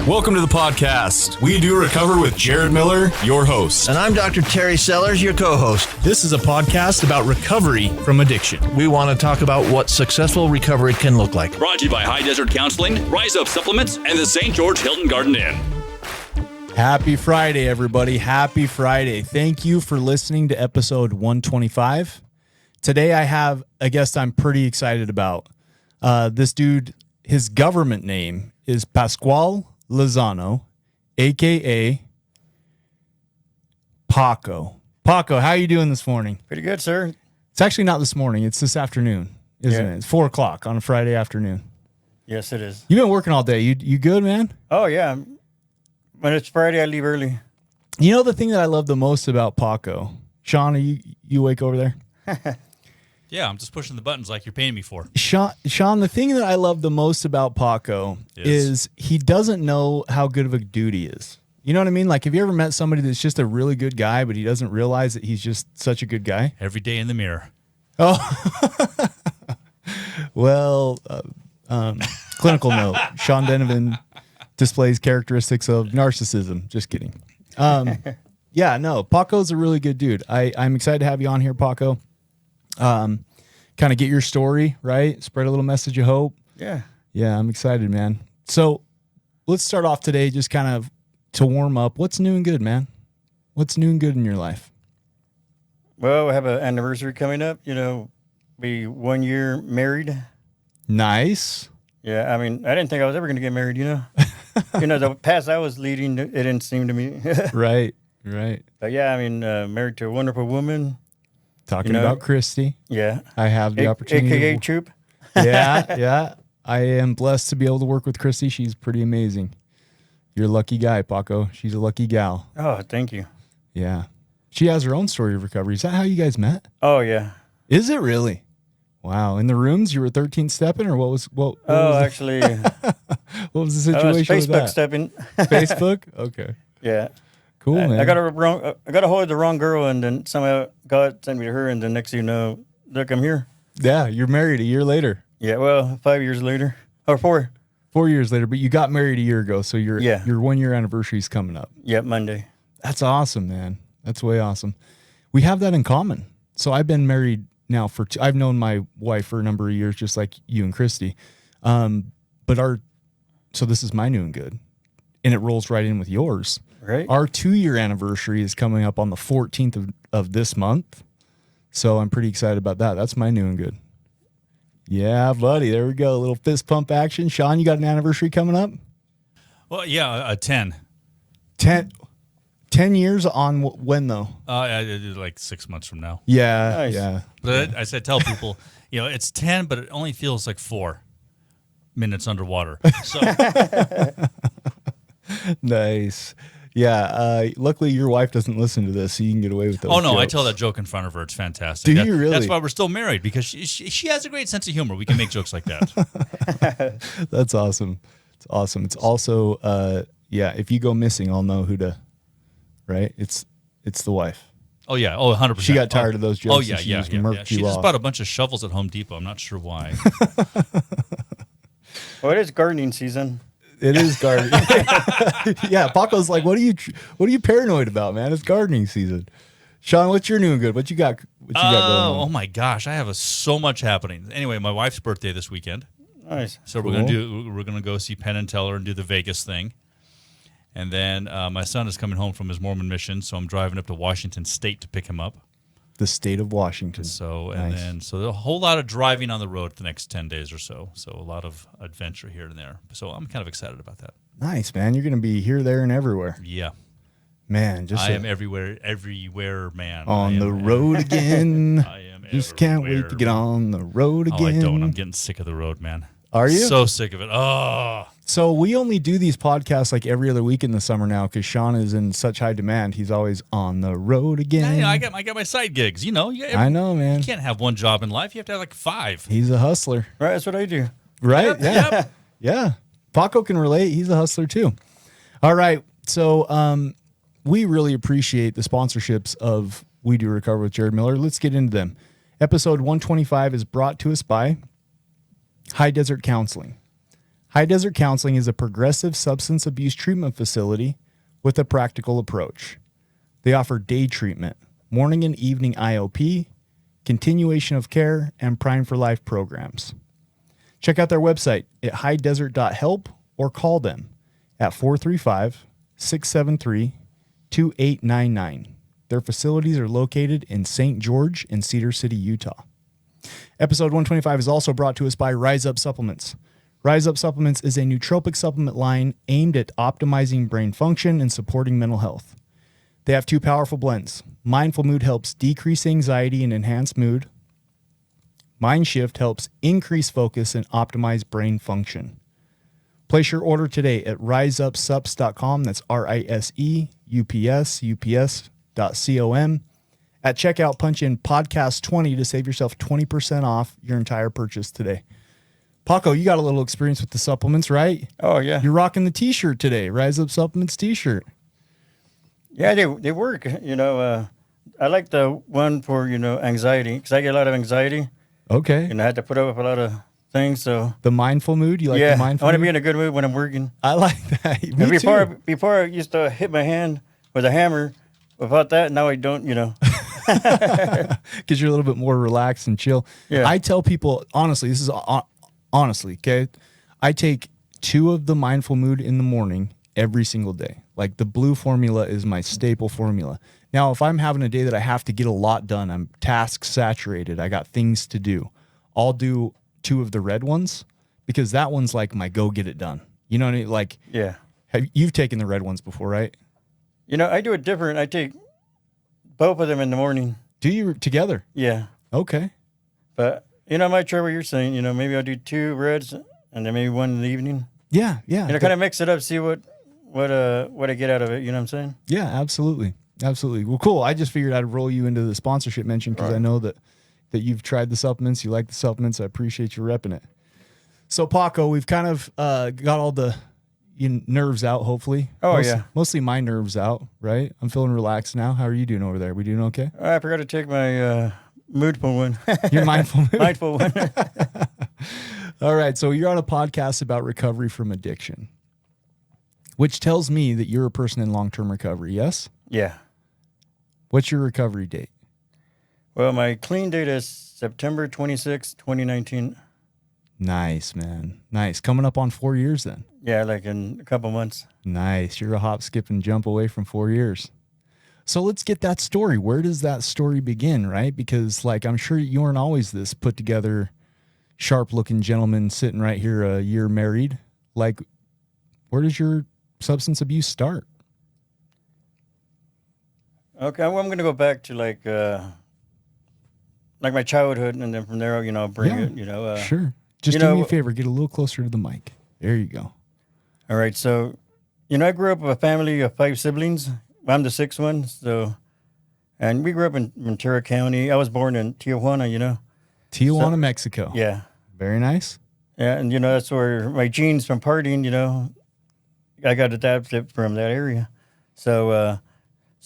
Welcome to the podcast. We Do Recover with Jared Miller, your host. And I'm Dr. Terry Sellers, your co-host. This is a podcast about recovery from addiction. We want to talk about what successful recovery can look like. Brought to you by High Desert Counseling, Rise Up Supplements, and the St. George Hilton Garden Inn. Happy Friday, everybody. Happy Friday. Thank you for listening to episode 125. Today I have a guest I'm pretty excited about. This dude, his government name is Pascual Lozano, a.k.a. Paco. Paco, how are you doing this morning? Pretty good, sir. It's actually not this morning. It's this afternoon, isn't it? It's 4 o'clock on a Friday afternoon. Yes, it is. You've been working all day. You good, man? Oh, yeah. When it's Friday, I leave early. You know the thing that I love the most about Paco? Sean, are you awake over there? Yeah, I'm just pushing the buttons like you're paying me for. Sean, the thing that I love the most about Paco is he doesn't know how good of a dude he is. You know what I mean? Like, have you ever met somebody that's just a really good guy, but he doesn't realize that he's just such a good guy? Every day in the mirror. Oh, well, clinical note. Sean Denovan displays characteristics of narcissism. Just kidding. Yeah, no, Paco's a really good dude. I'm excited to have you on here, Paco. Kind of get your story, right? Spread a little message of hope. Yeah. Yeah, I'm excited, man. So let's start off today just kind of to warm up. What's new and good, man? What's new and good in your life? Well, we have an anniversary coming up. You know, be 1 year married. Nice. Yeah, I mean, I didn't think I was ever going to get married, you know. The path I was leading, it didn't seem to me. Right. But yeah, I mean, married to a wonderful woman. Talking about Christy. Yeah. I have the opportunity. AKA Troop. Yeah. I am blessed to be able to work with Christy. She's pretty amazing. You're a lucky guy, Paco. She's a lucky gal. Oh, thank you. Yeah. She has her own story of recovery. Is that how you guys met? Oh, yeah. Is it really? Wow. In the rooms, you were 13 stepping, or what was Actually. What was the situation with Facebook that? stepping. Facebook? Okay. Yeah. Cool, man. I got a hold of the wrong girl, and then somehow God sent me to her, and the next thing you know, look, I'm here. Yeah, you're married a year later. Yeah, well, 5 years later. Or 4. 4 years later, but you got married a year ago, so your 1 year anniversary is coming up. Yeah, Monday. That's awesome, man. That's way awesome. We have that in common. So I've been married now I've known my wife for a number of years, just like you and Christy. So this is my new and good, and it rolls right in with yours. Right. Our 2 year anniversary is coming up on the 14th of this month. So I'm pretty excited about that. That's my new and good. Yeah, buddy. There we go. A little fist pump action. Sean, you got an anniversary coming up? Well, yeah, 10. 10 years on when, though? Like 6 months from now. Yeah. Nice. Yeah. But I tell people, it's 10, but it only feels like 4 minutes underwater. So Nice. Yeah. Luckily, your wife doesn't listen to this, so you can get away with those. Oh, no, jokes. I tell that joke in front of her. It's fantastic. Do you really? That's why we're still married, because she has a great sense of humor. We can make jokes like that. That's awesome. It's awesome. It's also, if you go missing, I'll know who to, right? It's the wife. Oh, yeah. Oh, 100%. She got tired of those jokes. Oh, yeah, and she yeah. just murked She you just off. bought a bunch of shovels at Home Depot. I'm not sure why. Well, it is gardening season. It is gardening. Yeah, Paco's like, what are you paranoid about, man? It's gardening season. Sean, what's your new and good? What you got going on? Oh my gosh, I have so much happening. Anyway, my wife's birthday this weekend. Nice. So Cool. we're gonna go see Penn and Teller and do the Vegas thing. And then my son is coming home from his Mormon mission, so I'm driving up to Washington State to pick him up. The state of Washington. So Nice. a whole lot of driving on the road for the next 10 days or so. So a lot of adventure here and there. So I'm kind of excited about that. Nice, man. You're going to be here, there, and everywhere. Yeah. Man, I am everywhere, man. on the road again. I am Just can't wait to get on the road again. Oh, I don't. I'm getting sick of the road, man. Are you? So sick of it. Oh. So we only do these podcasts like every other week in the summer now because Sean is in such high demand. He's always on the road again. Yeah, I got my side gigs. I know, man. You can't have one job in life. You have to have like 5. He's a hustler. Right, that's what I do. Right? Yep, Yeah. yep. Yeah. Paco can relate. He's a hustler too. All right. So we really appreciate the sponsorships of We Do Recover with Jared Miller. Let's get into them. Episode 125 is brought to us by High Desert Counseling. High Desert Counseling is a progressive substance abuse treatment facility with a practical approach. They offer day treatment, morning and evening IOP, continuation of care, and Prime for Life programs. Check out their website at highdesert.help or call them at 435-673-2899. Their facilities are located in St. George and Cedar City, Utah. Episode 125 is also brought to us by Rise Up Supplements. Rise Up Supplements is a nootropic supplement line aimed at optimizing brain function and supporting mental health. They have two powerful blends. Mindful Mood helps decrease anxiety and enhance mood. Mind Shift helps increase focus and optimize brain function. Place your order today at riseupsups.com. That's RISEUPS.com. At checkout, punch in podcast 20 to save yourself 20% off your entire purchase today. Paco, you got a little experience with the supplements, right? Oh, yeah. You're rocking the t-shirt today, Rise Up Supplements t-shirt. Yeah, they work. I like the one for, anxiety, because I get a lot of anxiety. Okay. And I had to put up with a lot of things, so. The mindful mood? You like yeah, the mindful I want to mood? be in a good mood when I'm working. I like that. Me And too. before I used to hit my hand with a hammer. Without that, now I don't, Because you're a little bit more relaxed and chill. Yeah. I tell people, honestly, this is honestly, okay? I take 2 of the mindful mood in the morning every single day. Like the blue formula is my staple formula. Now, if I'm having a day that I have to get a lot done, I'm task saturated, I got things to do, I'll do 2 of the red ones because that one's like my go get it done. You know what I mean? Like, yeah. you've taken the red ones before, right? I do it different. I take both of them in the morning. Do you together? Yeah. Okay. But, I might try what you're saying. Maybe I'll do 2 reds and then maybe 1 in the evening. Yeah, yeah. Kind of mix it up, see what I get out of it. You know what I'm saying? Yeah, absolutely. Absolutely. Well, cool. I just figured I'd roll you into the sponsorship mention because Right. I know that you've tried the supplements. You like the supplements. I appreciate you repping it. So, Paco, we've kind of got all the nerves out, hopefully. Oh, yeah. Mostly my nerves out, right? I'm feeling relaxed now. How are you doing over there? We doing okay? I forgot to take my moodful one. You're mindful. Mindful one. All right. So you're on a podcast about recovery from addiction, which tells me that you're a person in long-term recovery, yes? Yeah. What's your recovery date? Well, my clean date is September 26, 2019. Nice, man. Nice. Coming up on 4 years then. Yeah, like in a couple months. Nice. You're a hop, skip, and jump away from 4 years. So let's get that story. Where does that story begin, right? Because, I'm sure you weren't always this put together, sharp-looking gentleman sitting right here a year married. Where does your substance abuse start? Okay, well, I'm going to go back to my childhood, and then from there, I'll bring it, Sure. Just do me a favor. Get a little closer to the mic. There you go. All right, so, I grew up with a family of 5 siblings. I'm the 6th one, and we grew up in Ventura County. I was born in Tijuana, Tijuana, Mexico. Yeah. Very nice. Yeah, and, that's where my genes from partying, I got adapted from that area. So,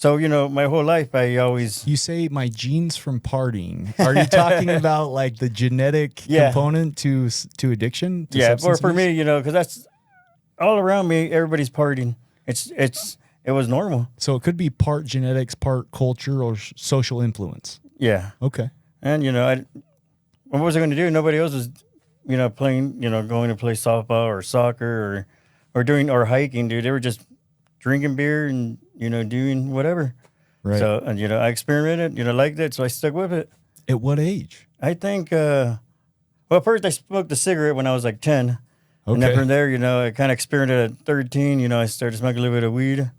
my whole life, I always... You say my genes from partying. Are you talking about the genetic component to addiction? To yeah, substance for abuse? me, because that's all around me, everybody's partying. It was normal. So it could be part genetics, part culture, or social influence. Yeah. Okay. And, what was I going to do? Nobody else was, playing, going to play softball or soccer or hiking, dude. They were just drinking beer and, doing whatever. Right. So, and, I experimented, liked it, so I stuck with it. At what age? I think, first I smoked a cigarette when I was 10. Okay. And then from there, I kind of experimented at 13. I started smoking a little bit of weed.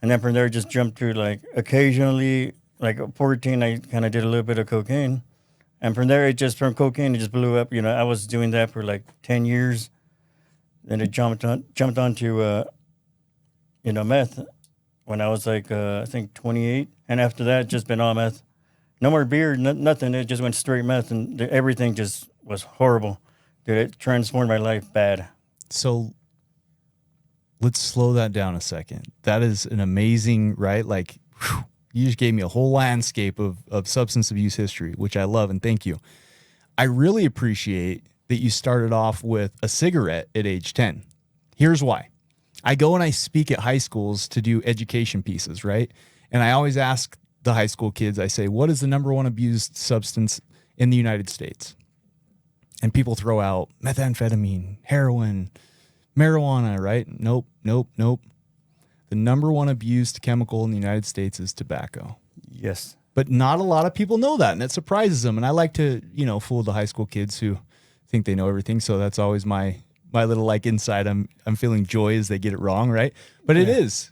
And then from there, just jumped to occasionally, at 14, I kind of did a little bit of cocaine. And from there, from cocaine, it just blew up. I was doing that for 10 years. Then it jumped onto, meth when I was I think 28. And after that, just been all meth. No more beer, nothing. It just went straight meth. And everything just was horrible. Dude, it transformed my life bad. So let's slow that down a second. That is an amazing, right? You just gave me a whole landscape of substance abuse history, which I love and thank you. I really appreciate that you started off with a cigarette at age 10. Here's why. I go and I speak at high schools to do education pieces, right? And I always ask the high school kids, I say, what is the number one abused substance in the United States? And people throw out methamphetamine, heroin, marijuana, right? Nope. The number one abused chemical in the United States is tobacco. Yes. But not a lot of people know that, and it surprises them. And I like to, fool the high school kids who think they know everything. So that's always my little like inside. I'm feeling joy as they get it wrong, right? But it is.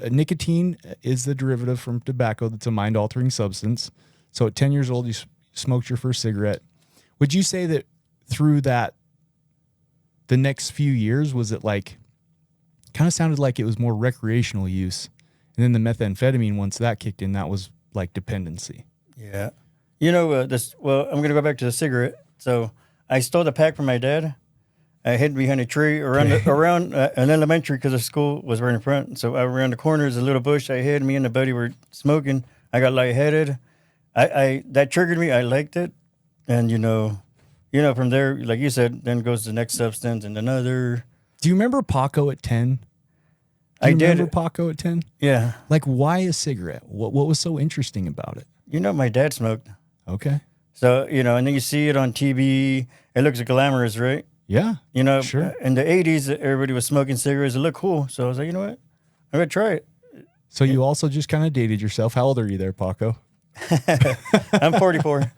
Nicotine is the derivative from tobacco. That's a mind-altering substance. So at 10 years old, you smoked your first cigarette. Would you say that through that, the next few years, was it like, kind of sounded like it was more recreational use, and then the methamphetamine, once that kicked in, that was like dependency? Yeah. Well, I'm going to go back to the cigarette. So I stole the pack from my dad. I hid behind a tree around an elementary because the school was right in front. So around the corner is a little bush. I hid. Me and the buddy were smoking. I got lightheaded. I that triggered me. I liked it, and from there, like you said, then goes the next substance and another. Do you remember Paco at 10? Do you remember Paco at 10? Yeah. Like, why a cigarette? What was so interesting about it? My dad smoked. Okay. So and then you see it on TV. It looks glamorous, right? Yeah. Sure. In the 80s, everybody was smoking cigarettes. It looked cool. So I was like, you know what? I'm going to try it. So you also just kind of dated yourself. How old are you there, Paco? I'm 44.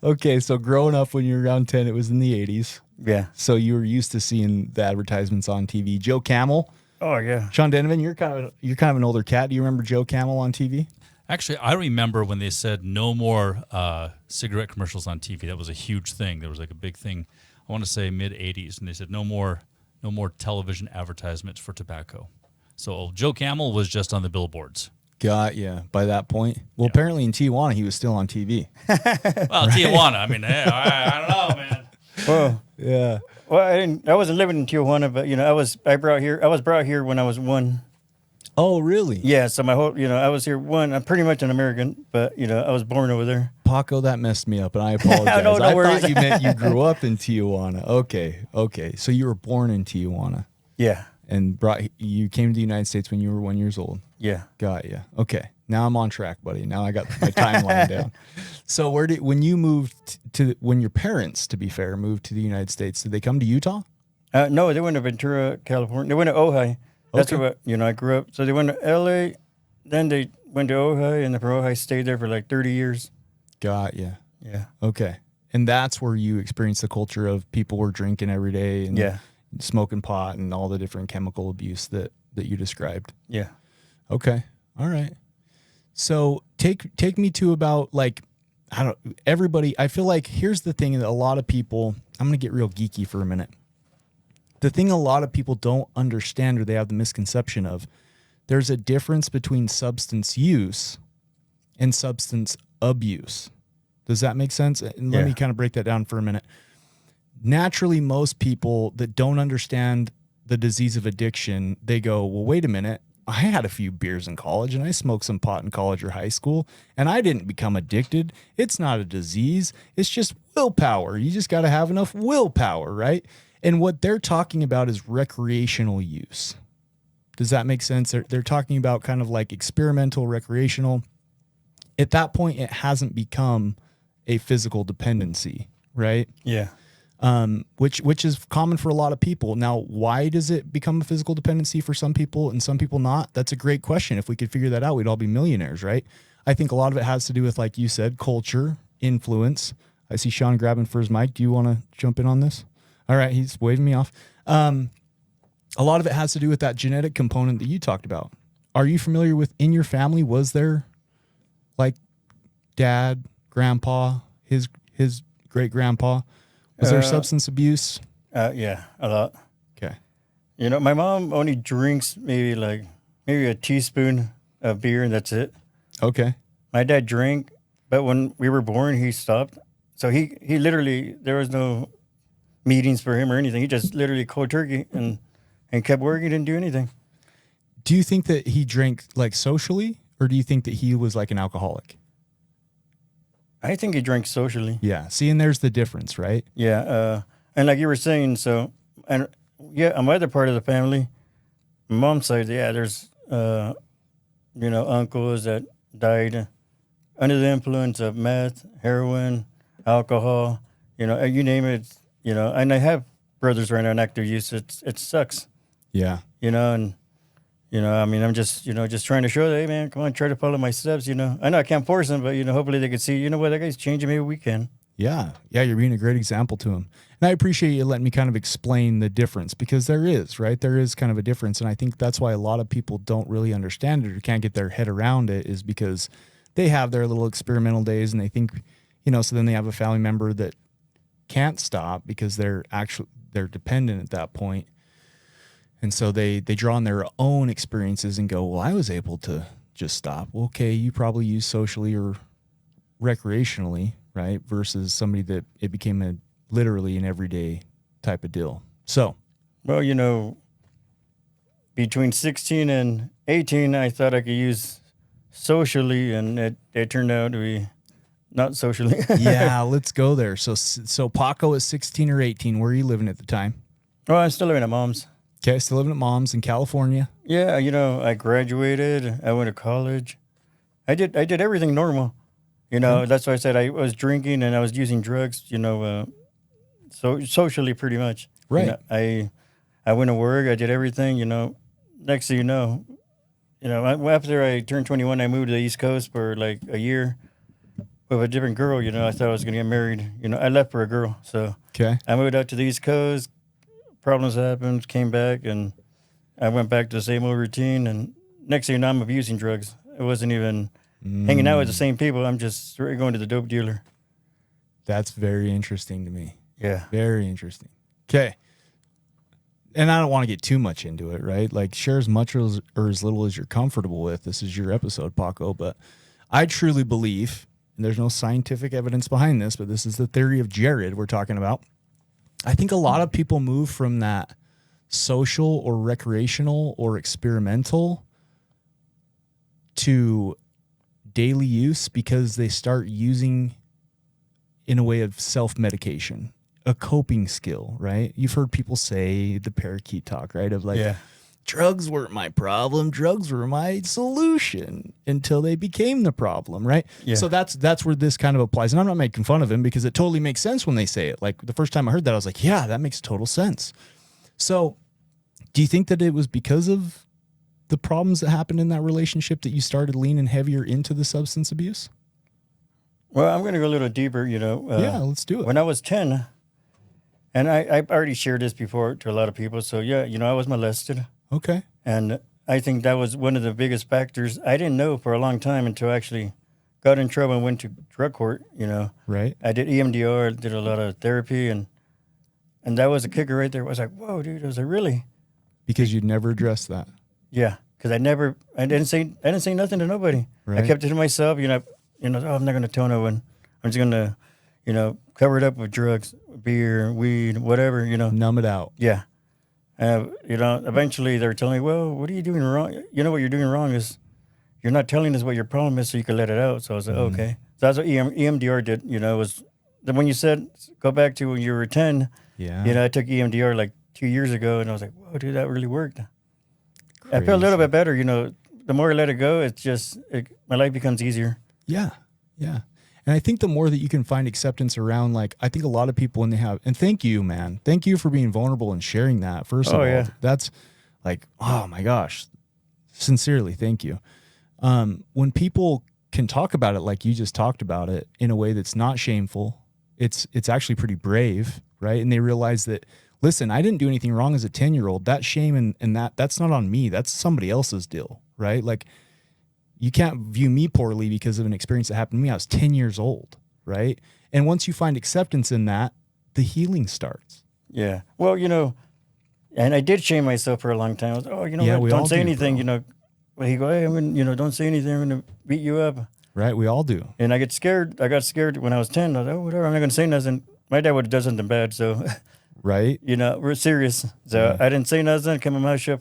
Okay. So growing up when you were around 10, it was in the 80s. Yeah. So you were used to seeing the advertisements on TV. Joe Camel. Oh, yeah. Sean Denovan, you're kind of an older cat. Do you remember Joe Camel on TV? Actually, I remember when they said no more cigarette commercials on TV. That was a huge thing. There was like a big thing, I want to say mid 80s, and they said no more television advertisements for tobacco. So Joe Camel was just on the billboards. Got ya. By that point. Well, apparently in Tijuana, he was still on TV. Well, right? Tijuana. I mean, hey, I don't know, man. Well, yeah. Well, I wasn't living in Tijuana, but I was brought here when I was 1. Oh, really? Yeah. So my whole, I was here 1. I'm pretty much an American, but I was born over there. Paco, that messed me up, and I apologize. No I worries. thought you meant you grew up in Tijuana. Okay. So you were born in Tijuana. Yeah. And you came to the United States when you were 1 year old. Yeah. Got you. Okay. Now I'm on track, buddy. Now I got my timeline down. So when your parents, to be fair, moved to the United States, did they come to Utah? No, they went to Ventura, California. They went to Ojai. That's where I grew up. So they went to LA, then they went to Ojai, and then from Ojai stayed there for like 30 years. Got you. Yeah. Okay. And that's where you experienced the culture of people were drinking every day and smoking pot and all the different chemical abuse that you described. Yeah. Okay. All right. So take me to about everybody. I feel like here's the thing that a lot of people, I'm going to get real geeky for a minute. The thing a lot of people don't understand, or they have the misconception of, there's a difference between substance use and substance abuse. Does that make sense? And let me kind of break that down for a minute. Naturally, most people that don't understand the disease of addiction, they go, well, wait a minute. I had a few beers in college and I smoked some pot in college or high school and I didn't become addicted. It's not a disease. It's just willpower. You just got to have enough willpower, right? And what they're talking about is recreational use. Does that make sense? They're talking about kind of like experimental, recreational. At that point, it hasn't become a physical dependency, right? Yeah. Which is common for a lot of people. Now, why does it become a physical dependency for some people and some people not? That's a great question. If we could figure that out, we'd all be millionaires, right? I think a lot of it has to do with, like you said, culture, influence. I see Sean grabbing for his mic. Do you want to jump in on this? All right, he's waving me off. A lot of it has to do with that genetic component that you talked about. Are you familiar with, in your family, was there like dad, grandpa, his great-grandpa? Was there substance abuse? Yeah, a lot. Okay. My mom only drinks maybe a teaspoon of beer and that's it. Okay. My dad drank, but when we were born, he stopped. So he literally, there was no meetings for him or anything. He just literally cold turkey and kept working, didn't do anything. Do you think that he drank like socially, or do you think that he was like an alcoholic? I think he drank socially. Yeah. See, and there's the difference, right? Yeah. And like you were saying, so, and yeah, on my other part of the family, my mom's side, yeah, there's, uncles that died under the influence of meth, heroin, alcohol, you name it, and I have brothers right now in active use. It sucks, Yeah. and, I mean, I'm just trying to show that, hey, man, come on, try to follow my steps, I know I can't force them, but, hopefully they can see, what, that guy's changing, maybe we can. Yeah. Yeah. You're being a great example to him. And I appreciate you letting me kind of explain the difference, because there is, right? There is kind of a difference. And I think that's why a lot of people don't really understand it or can't get their head around it, is because they have their little experimental days and they think, so then they have a family member that can't stop because they're dependent at that point. And so they draw on their own experiences and go, well, I was able to just stop. Well, okay, you probably use socially or recreationally, right? Versus somebody that it became literally an everyday type of deal. So, well, between 16 and 18, I thought I could use socially, and it turned out to be not socially. yeah, let's go there. So Paco is 16 or 18. Where are you living at the time? Oh, I'm still living at mom's. Okay, still living at mom's in California. Yeah, I graduated. I went to college. I did everything normal. That's why I said I was drinking and I was using drugs. So socially, pretty much. Right. I went to work. I did everything. Next thing you know, after I turned 21, I moved to the East Coast for like a year with a different girl. I thought I was gonna get married. I left for a girl. So Okay. I moved out to the East Coast. Problems happened. Came back and I went back to the same old routine. And next thing you know, I'm abusing drugs. It wasn't even hanging out with the same people. I'm just straight going to the dope dealer. That's very interesting to me. Yeah. Very interesting. Okay. And I don't want to get too much into it, right? Like, share as much or as little as you're comfortable with. This is your episode, Paco. But I truly believe, and there's no scientific evidence behind this, but this is the theory of Jared we're talking about. I think a lot of people move from that social or recreational or experimental to daily use because they start using in a way of self-medication, a coping skill, right? You've heard people say the parakeet talk, right? Of like, drugs weren't my problem, drugs were my solution until they became the problem, right? Yeah. So that's where this kind of applies. And I'm not making fun of him because it totally makes sense when they say it. Like the first time I heard that, I was like, yeah, that makes total sense. So do you think that it was because of the problems that happened in that relationship that you started leaning heavier into the substance abuse? Well, I'm going to go a little deeper, Yeah, let's do it. When I was 10, and I already shared this before to a lot of people. So, yeah, I was molested. Okay. And I think that was one of the biggest factors. I didn't know for a long time until I actually got in trouble and went to drug court, Right. I did EMDR, did a lot of therapy, and that was a kicker right there. I was like, whoa, dude. I was like, really? Because you'd never addressed that. Yeah, because I didn't say nothing to nobody. Right. I kept it to myself, oh, I'm not going to tell no one. I'm just going to, cover it up with drugs, beer, weed, whatever, Numb it out. Yeah. Eventually they were telling me, well, what are you doing wrong? What you're doing wrong is you're not telling us what your problem is so you can let it out. So I was like, okay. So that's what EMDR did, was when you said, go back to when you were 10, Yeah. I took EMDR like 2 years ago and I was like, whoa, dude, that really worked. I feel a little bit better, the more I let it go, it's just, my life becomes easier. Yeah. Yeah. And I think the more that you can find acceptance around, like, I think a lot of people when they have, and thank you, man. Thank you for being vulnerable and sharing that. First of all, yeah. That's like, oh my gosh, sincerely, thank you. When people can talk about it, like you just talked about it in a way that's not shameful, it's actually pretty brave, right? And they realize that, listen, I didn't do anything wrong as a 10-year-old. That shame and that's not on me. That's somebody else's deal, right? Like, you can't view me poorly because of an experience that happened to me. I was 10 years old, right? And once you find acceptance in that, the healing starts. Yeah. Well, and I did shame myself for a long time. I was, we all don't say do, anything, bro. Well, he go, hey, don't say anything. I'm going to beat you up. Right? We all do. And I get scared. I got scared when I was 10. I was like, oh, whatever. I'm not going to say nothing. My dad would have done something bad. So, Right? we're serious. So I didn't say nothing. Kept my mouth shut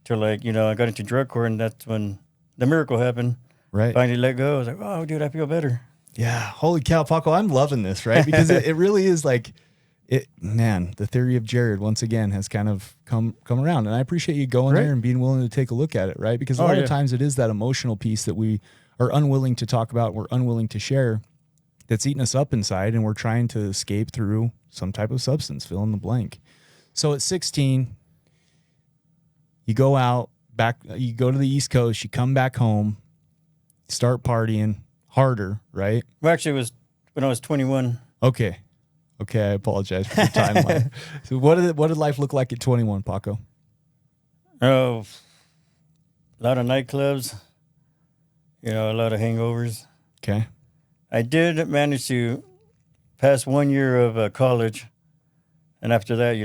till I got into drug court. And that's when the miracle happened. Right. Finally let go. I was like, oh, dude, I feel better. Yeah. Holy cow, Paco, I'm loving this, right? Because it really is like the theory of Jared once again has kind of come around. And I appreciate you going there and being willing to take a look at it, right? Because a lot of times it is that emotional piece that we are unwilling to talk about, we're unwilling to share, that's eating us up inside, and we're trying to escape through some type of substance, fill in the blank. So at 16, you go out back, you go to the East Coast, you come back home, start partying harder, right? Well, actually, it was when I was 21. Okay, I apologize for the timeline. So what did life look like at 21, Paco? Oh, a lot of nightclubs, a lot of hangovers. Okay. I did manage to pass 1 year of college. And after that,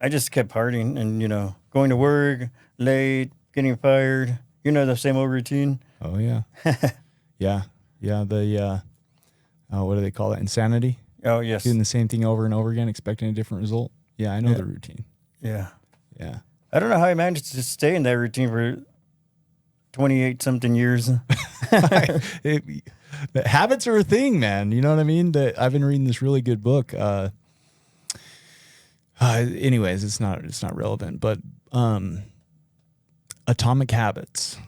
I just kept partying and, going to work late, getting fired, the same old routine. Oh, yeah. Yeah. The, what do they call that? Insanity? Oh, yes. Doing the same thing over and over again, expecting a different result. Yeah, I know the routine. Yeah. Yeah. I don't know how I managed to stay in that routine for 28-something years. Habits are a thing, man. You know what I mean? I've been reading this really good book. Anyways, it's not relevant, but Atomic Habits.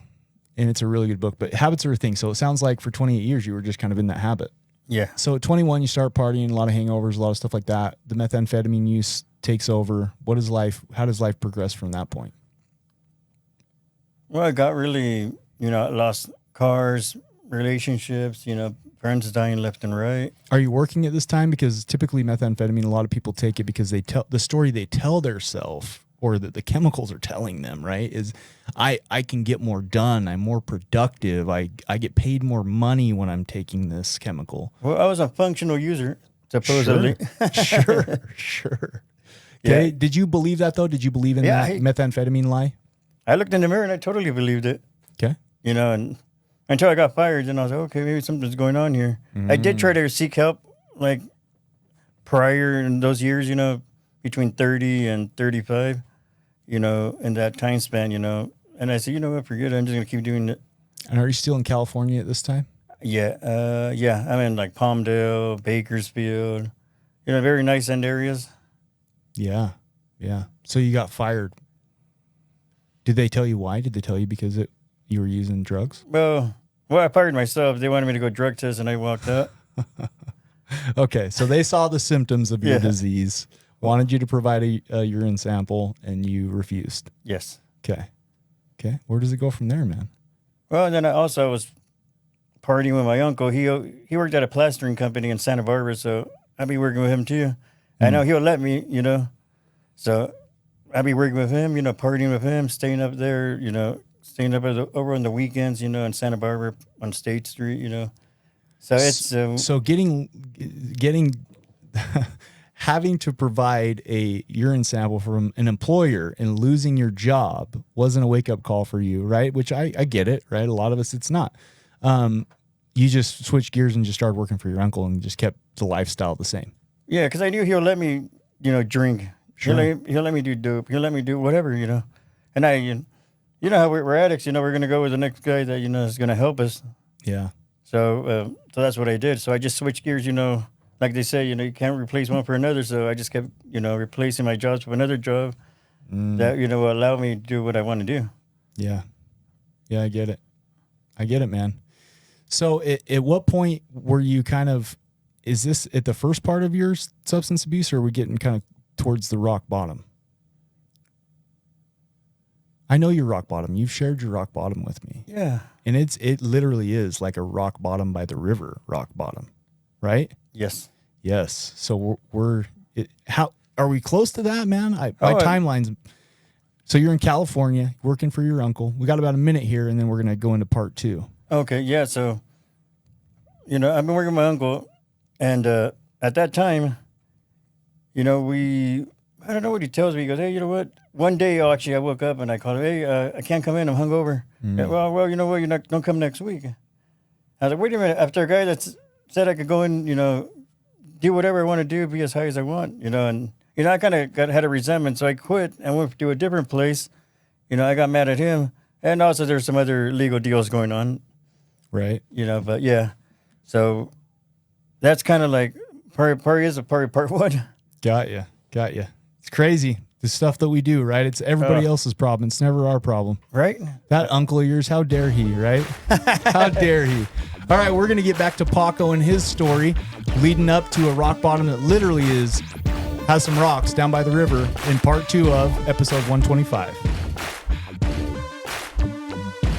And it's a really good book, but habits are a thing. So it sounds like for 28 years, you were just kind of in that habit. Yeah. So at 21, you start partying, a lot of hangovers, a lot of stuff like that. The methamphetamine use takes over. How does life progress from that point? Well, I got really, lost cars, relationships, friends dying left and right. Are you working at this time? Because typically methamphetamine, a lot of people take it because they tell the story they tell themselves, or that the chemicals are telling them, right? Is I can get more done. I'm more productive. I get paid more money when I'm taking this chemical. Well, I was a functional user, supposedly. Sure. Okay. Yeah. Did you believe that though? Did you believe in that methamphetamine lie? I looked in the mirror and I totally believed it. Okay. And until I got fired, then I was like, okay, maybe something's going on here. I did try to seek help, like prior in those years, between 30 and 35, in that time span, And I said, you know what, forget it. I'm just going to keep doing it. And are you still in California at this time? Yeah. Yeah. I'm in like Palmdale, Bakersfield, very nice end areas. Yeah. So you got fired. Did they tell you why? Did they tell you because you were using drugs? Well, I fired myself. They wanted me to go drug test, and I walked out. Okay, so they saw the symptoms of your disease, wanted you to provide a urine sample, and you refused. Yes. Okay. Where does it go from there, man? Well, and then I also was partying with my uncle. He worked at a plastering company in Santa Barbara, so I'd be working with him too. I know he'll let me, So I'd be working with him, partying with him, staying up there, staying up over on the weekends, in Santa Barbara on State Street, So it's so getting having to provide a urine sample from an employer and losing your job wasn't a wake up call for you, right? Which I get it, right? A lot of us, it's not. You just switched gears and just started working for your uncle and just kept the lifestyle the same. Yeah, because I knew he'll let me, drink. Sure. He'll let me do dope. He'll let me do whatever, And I, how we're addicts. We're gonna go with the next guy that is gonna help us. Yeah. So that's what I did. So I just switched gears. Like they say, you can't replace one for another. So I just kept, replacing my jobs with another job that will allow me to do what I want to do. Yeah. I get it, man. So at what point were you is this at the first part of your substance abuse, or are we getting kind of towards the rock bottom? I know your rock bottom. You've shared your rock bottom with me. Yeah. And it literally is like a rock bottom by the river rock bottom, right? Yes. So how are we close to that, man? My timeline's. So you're in California working for your uncle. We got about a minute here, and then we're going to go into part 2. Okay. Yeah. So, I've been working with my uncle, and at that time, I don't know what he tells me. He goes, hey, you know what? One day, I woke up and I called him, hey, I can't come in. I'm hungover. Yeah, well, you know what? Don't come next week. I was like, wait a minute. After a guy that said I could go in, do whatever I want to do, be as high as I want, and, I kind of had a resentment. So I quit and went to a different place. I got mad at him. And also there's some other legal deals going on. Right. But yeah. So that's kind of like part one. Got you. It's crazy. The stuff that we do, right? It's everybody else's problem. It's never our problem. Right? That uncle of yours, how dare he, right? How dare he? All right, we're going to get back to Paco and his story leading up to a rock bottom that literally has some rocks down by the river in part 2 of episode 125.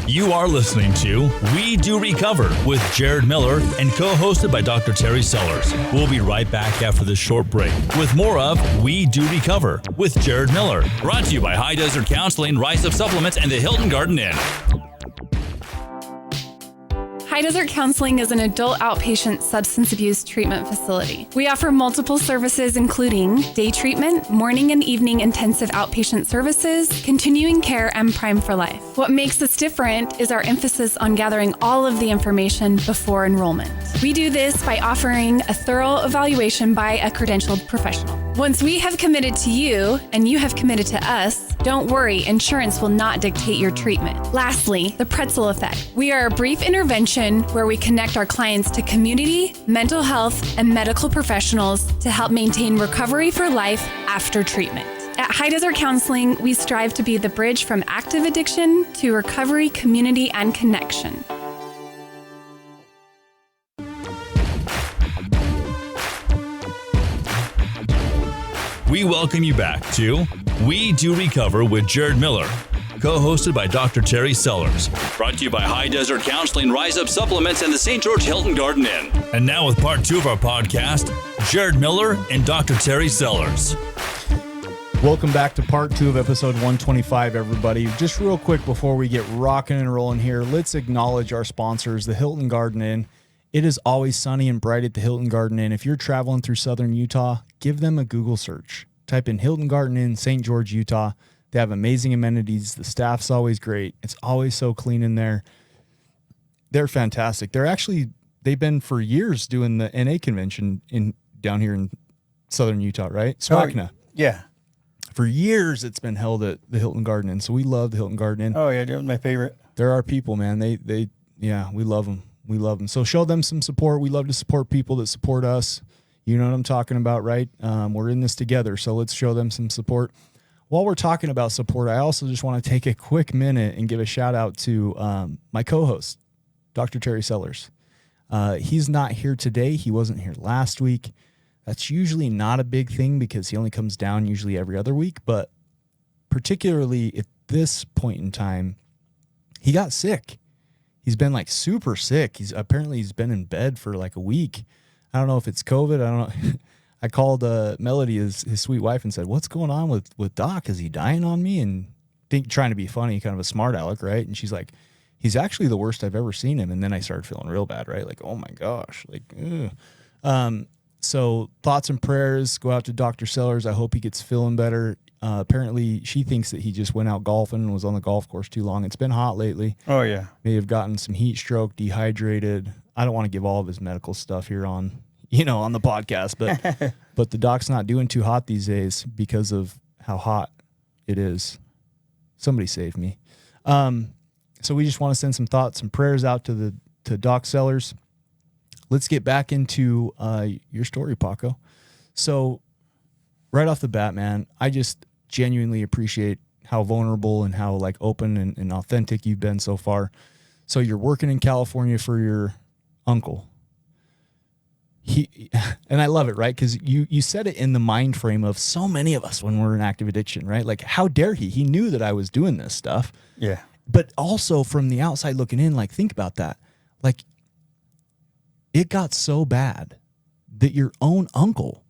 You are listening to We Do Recover with Jared Miller and co-hosted by Dr. Terry Sellers. We'll be right back after this short break with more of We Do Recover with Jared Miller. Brought to you by High Desert Counseling, Rise Up Supplements, and the Hilton Garden Inn. High Desert Counseling is an adult outpatient substance abuse treatment facility. We offer multiple services including day treatment, morning and evening intensive outpatient services, continuing care, and Prime for Life. What makes us different is our emphasis on gathering all of the information before enrollment. We do this by offering a thorough evaluation by a credentialed professional. Once we have committed to you and you have committed to us, don't worry, insurance will not dictate your treatment. Lastly, the pretzel effect. We are a brief intervention where we connect our clients to community, mental health, and medical professionals to help maintain recovery for life after treatment. At High Desert Counseling, we strive to be the bridge from active addiction to recovery, community, and connection. We welcome you back to We Do Recover with Jared Miller, co-hosted by Dr. Terry Sellers. Brought to you by High Desert Counseling, Rise Up Supplements, and the St. George Hilton Garden Inn. And now with part 2 of our podcast, Jared Miller and Dr. Terry Sellers. Welcome back to part 2 of episode 125, everybody. Just real quick before we get rocking and rolling here, let's acknowledge our sponsors, the Hilton Garden Inn. It is always sunny and bright at the Hilton Garden Inn. If you're traveling through southern Utah, give them a Google search. Type in Hilton Garden Inn, St. George, Utah. They have amazing amenities. The staff's always great. It's always so clean in there. They're fantastic. They've been for years doing the NA convention down here in southern Utah, right? SWACNA. Yeah. For years, it's been held at the Hilton Garden Inn. So we love the Hilton Garden Inn. Oh, yeah, that was my favorite. They're our people, man. We love them. We love them. So show them some support. We love to support people that support us. You know what I'm talking about, right? We're in this together. So let's show them some support. While we're talking about support, I also just want to take a quick minute and give a shout out to my co-host, Dr. Terry Sellers. He's not here today. He wasn't here last week. That's usually not a big thing because he only comes down usually every other week. But particularly at this point in time, he got sick. He's been like super sick. He's been in bed for like a week. I don't know if it's COVID. I don't know. I called Melody, his sweet wife, and said, "What's going on with Doc? Is he dying on me?" And trying to be funny, kind of a smart aleck, right? And she's like, "He's actually the worst I've ever seen him." And then I started feeling real bad, right? Like, oh my gosh, like, ugh. So thoughts and prayers go out to Dr. Sellers. I hope he gets feeling better. Apparently, she thinks that he just went out golfing and was on the golf course too long. It's been hot lately. Oh, yeah. May have gotten some heat stroke, dehydrated. I don't want to give all of his medical stuff here on the podcast, but the doc's not doing too hot these days because of how hot it is. Somebody save me. So we just want to send some thoughts and prayers out to Doc Sellers. Let's get back into your story, Paco. So right off the bat, man, I just genuinely appreciate how vulnerable and how like open and authentic you've been so far. So you're working in California for your uncle. And I love it, right? Because you said it in the mind frame of so many of us when we're in active addiction, right? Like, how dare he? He knew that I was doing this stuff. Yeah. But also from the outside looking in, like, think about that. Like, it got so bad that your own uncle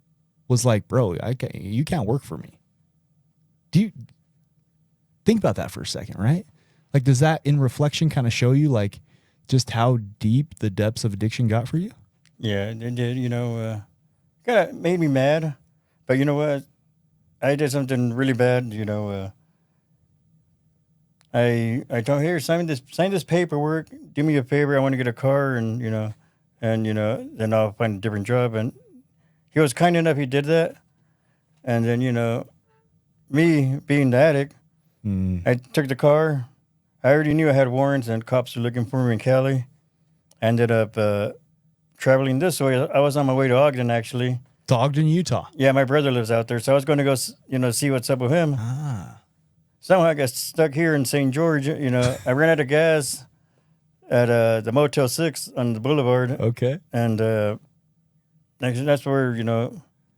was like, "Bro, you can't work for me." Do you think about that for a second, right? Like, does that in reflection kind of show you like just how deep the depths of addiction got for you? Yeah, it did. Kind of made me mad. But you know what? I did something really bad. I told him, "Here, sign this paperwork. Do me a favor. I want to get a car, and then I'll find a different job." And he was kind enough. He did that. And then me being the addict, I took the car. I already knew I had warrants, and cops were looking for me in Cali. I ended up traveling this way. I was on my way to Ogden, actually. To Ogden, Utah. Yeah, my brother lives out there, so I was going to go, see what's up with him. Somehow I got stuck here in St. George. I ran out of gas at the Motel 6 on the boulevard. Okay. And that's where,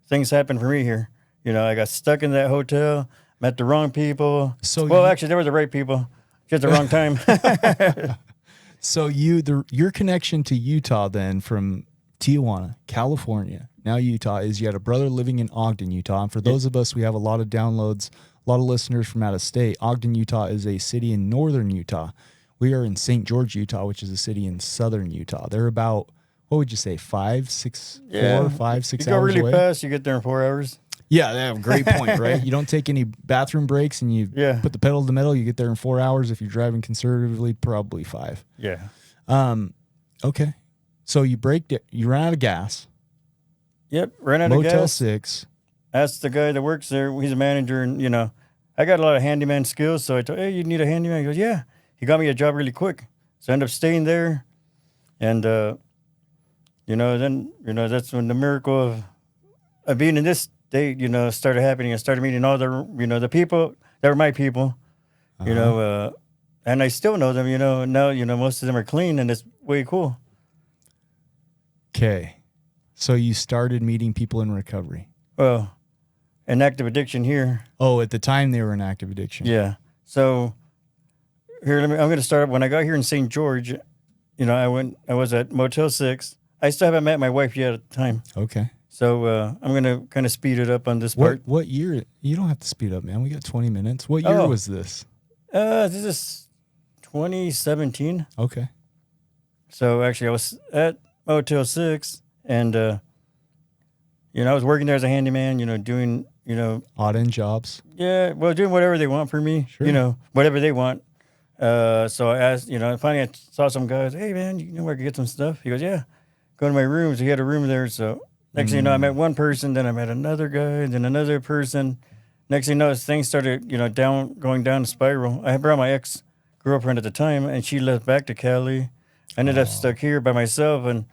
things happened for me here. I got stuck in that hotel, met the wrong people. Actually, they were the right people, just the wrong time. So your connection to Utah then from Tijuana, California, now Utah, is you had a brother living in Ogden, Utah. And for those of us, we have a lot of downloads, a lot of listeners from out of state. Ogden, Utah is a city in northern Utah. We are in St. George, Utah, which is a city in southern Utah. They're about, what would you say, 4, 6 You hours go really away? fast, you get there in 4 hours. Yeah, they have a great point, right? You don't take any bathroom breaks and you put the pedal to the metal, you get there in 4 hours. If you're driving conservatively, probably 5. Yeah. Okay. So you ran out of gas. Yep, ran out of gas. Motel 6. Asked the guy that works there, he's a manager, and, I got a lot of handyman skills, so I told, hey, you need a handyman? He goes, yeah. He got me a job really quick. So I ended up staying there, and, then, that's when the miracle of being in this state, started happening. I started meeting all the, the people that were my people, and I still know them, now, most of them are clean, and it's way cool. Okay. So you started meeting people in recovery. Well, an active addiction here. Oh, at the time they were in active addiction. Yeah. So here, I'm going to start. When I got here in St. George, I was at Motel 6. I still haven't met my wife yet at the time. Okay. So I'm going to kind of speed it up on this part. What year? You don't have to speed up, man. We got 20 minutes. What year was this? This is 2017. Okay. So actually, I was at Motel 6, and I was working there as a handyman. Doing odd end jobs. Yeah, well, doing whatever they want for me. Sure. Whatever they want. So I asked, finally I saw some guys, hey man, you know where I could get some stuff? He goes, yeah, go to my room. So he had a room there. So next thing you know, I met one person, then I met another guy, then another person. Next thing you know, things started, going down a spiral. I brought my ex-girlfriend at the time, and she left back to Cali. I ended up stuck here by myself, and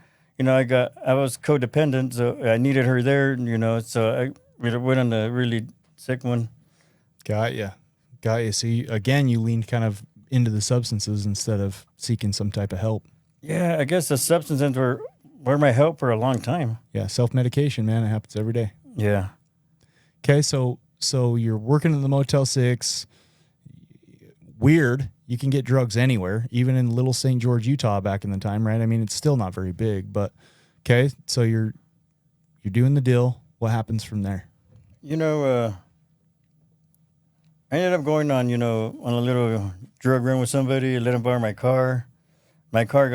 I was codependent, so I needed her there, so I went on a really sick one. Got you. So you leaned kind of into the substances instead of seeking some type of help. Yeah, I guess the substances were my help for a long time. Yeah, self-medication, man. It happens every day. Yeah. Okay, so you're working in the Motel 6. Weird. You can get drugs anywhere, even in Little St. George, Utah back in the time, right? I mean, it's still not very big, but okay. So you're doing the deal. What happens from there? I ended up going on, on a little drug run with somebody. I let them borrow my car. My car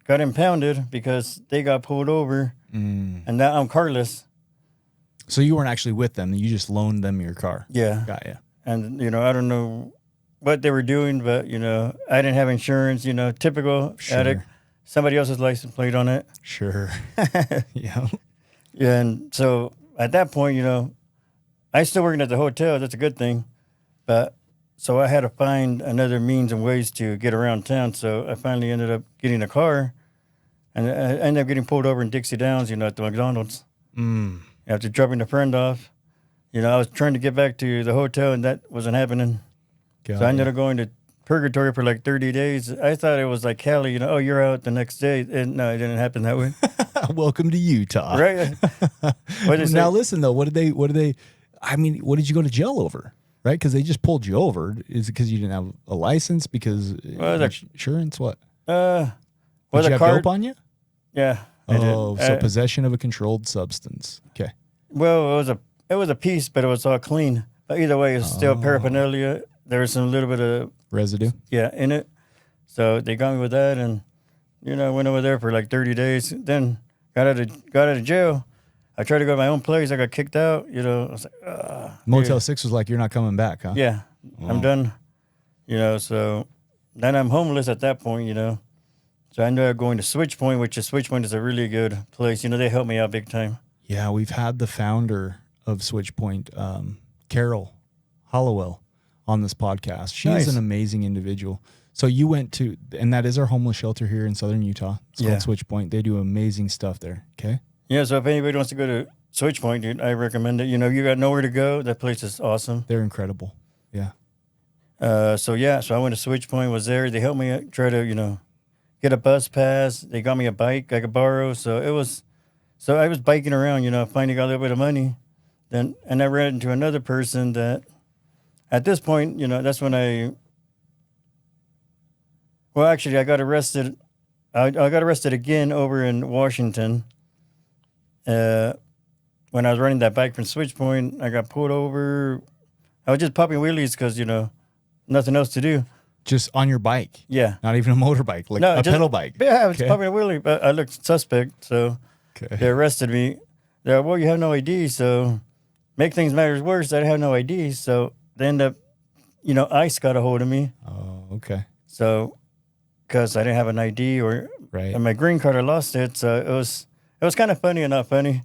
got impounded because they got pulled over, and now I'm carless. So you weren't actually with them. You just loaned them your car. Yeah. Got you. And, I don't know what they were doing, but, I didn't have insurance, typical addict. Somebody else's license plate on it. Sure. Yeah. Yeah, and so at that point, I still working at the hotel. That's a good thing. But so I had to find another means and ways to get around town. So I finally ended up getting a car, and I ended up getting pulled over in Dixie Downs, at the McDonald's. After dropping a friend off, I was trying to get back to the hotel, and that wasn't happening. So I ended up going to purgatory for like 30 days. I thought it was like Cali, you're out the next day. And no, it didn't happen that way. Welcome to Utah. Right. Now listen though, what did you go to jail over? Right? Because they just pulled you over. Is it because you didn't have a license? Because insurance? What? Well, did you the have card, dope on you? Yeah. Oh, so possession of a controlled substance. Okay. Well, it was a piece, but it was all clean. But either way, it's still paraphernalia. There was some little bit of residue. Yeah, in it. So they got me with that, and I went over there for like 30 days. Then got out of jail. I tried to go to my own place. I got kicked out. I was like, Motel 6 was like, you're not coming back, huh? Yeah, I'm done. So then I'm homeless at that point. So I ended up going to Switch Point, which Switch Point is a really good place. They helped me out big time. Yeah, we've had the founder of Switch Point, Carol Hollowell, on this podcast. She's an amazing individual. So you went to, and that is our homeless shelter here in southern Utah. It's called Switch Point. They do amazing stuff there. Okay. Yeah, so if anybody wants to go to Switch Point, dude, I recommend it. You know, you got nowhere to go. That place is awesome. They're incredible. Yeah. So I went to Switch Point, was there. They helped me try to, you know, get a bus pass. They got me a bike I could borrow. So I was biking around, you know, finally got a little bit of money. And I ran into another person that at this point, you know, that's when I got arrested. I got arrested again over in Washington. When I was running that bike from Switch Point, I got pulled over. I was just popping wheelies because, you know, nothing else to do. Just on your bike. Yeah. Not even a motorbike, like a pedal bike. Yeah, I was popping a wheelie, but I looked suspect. So they arrested me. They're like, well, you have no ID. So make things matters worse, I have no ID. So they end up, you know, ICE got a hold of me. Oh, okay. So because I didn't have an ID and my green card, I lost it. So it was kind of funny and not funny,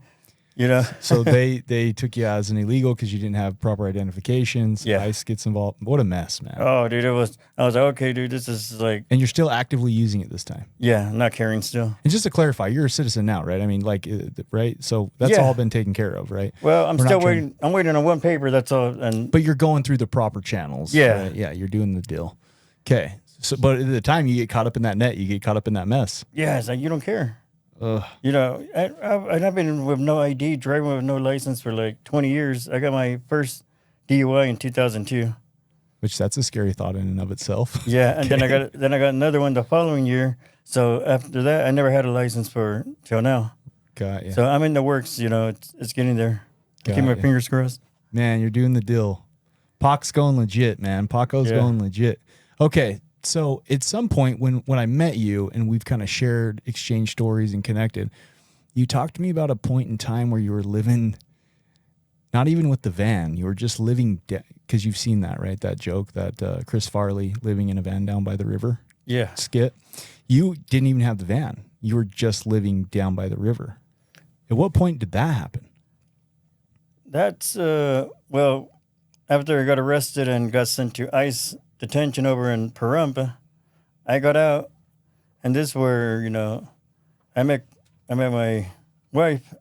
you know. So they took you as an illegal because you didn't have proper identifications. Yeah. ICE gets involved. What a mess, man. Oh, dude, I was like, okay, dude, this is like. And you're still actively using it this time. Yeah, I'm not carrying still. And just to clarify, you're a citizen now, right? I mean, like, right? So that's all been taken care of, right? Well, I'm still waiting. I'm waiting on one paper. That's all. But you're going through the proper channels. Yeah. Right? Yeah, you're doing the deal. Okay. So, but at the time you get caught up in that net, you get caught up in that mess. Yeah, it's like you don't care. Ugh. You know, I've been with no ID, driving with no license for like 20 years. I got my first DUI in 2002. Which that's a scary thought in and of itself. Yeah, and then I got another one the following year. So after that, I never had a license for till now. Got you. So I'm in the works. You know, it's getting there. Got Keep my ya. fingers crossed. Man, you're doing the deal. Pac's going legit, man. Paco's going legit. Okay. So at some point when I met you and we've kind of shared, exchanged stories and connected, you talked to me about a point in time where you were living, not even with the van, you were just living, because you've seen that, right? That joke, that Chris Farley living in a van down by the river Yeah. skit. You didn't even have the van. You were just living down by the river. At what point did that happen? That's well, after I got arrested and got sent to ICE detention over in Pahrump, I got out, and this is where, you know, I met my wife,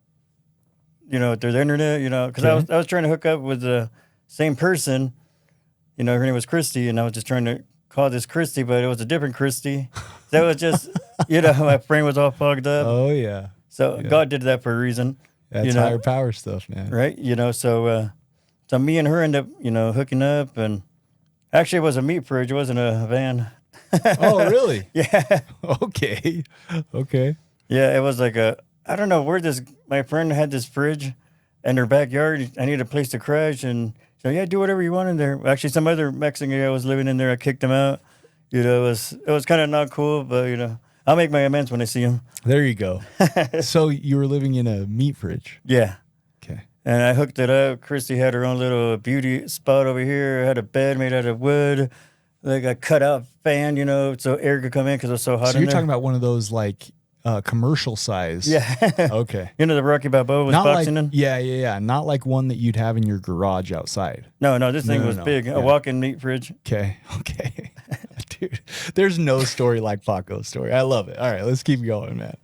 you know, through the internet, you know, because I was trying to hook up with the same person, you know, her name was Christy, and I was just trying to call this Christy, but it was a different Christy. That was just, you know, my brain was all fogged up. Oh, yeah. So God did that for a reason. That's you know, higher power stuff, man. right? You know, so me and her ended up, you know, hooking up, and actually it was a meat fridge, it wasn't a van. Oh, really? Yeah. Okay. Okay. Yeah, it was like I don't know where my friend had this fridge in her backyard. I needed a place to crash, and so yeah, do whatever you want in there. Actually, some other Mexican guy was living in there. I kicked him out. You know, it was kind of not cool, but you know, I'll make my amends when I see him. There you go. So you were living in a meat fridge. Yeah. Okay. And I hooked it up. Christy had her own little beauty spot over here. I had a bed made out of wood, like a cutout fan, you know, so air could come in because it was so hot So in you're there. talking about one of those like commercial size. Yeah. Okay. You know, the Rocky Balboa was Not boxing like, in? yeah. Not like one that you'd have in your garage outside. No, this thing was No. big. Yeah. A walk-in meat fridge. Okay. Okay. Dude, there's no story like Paco's story. I love it. All right, let's keep going, man.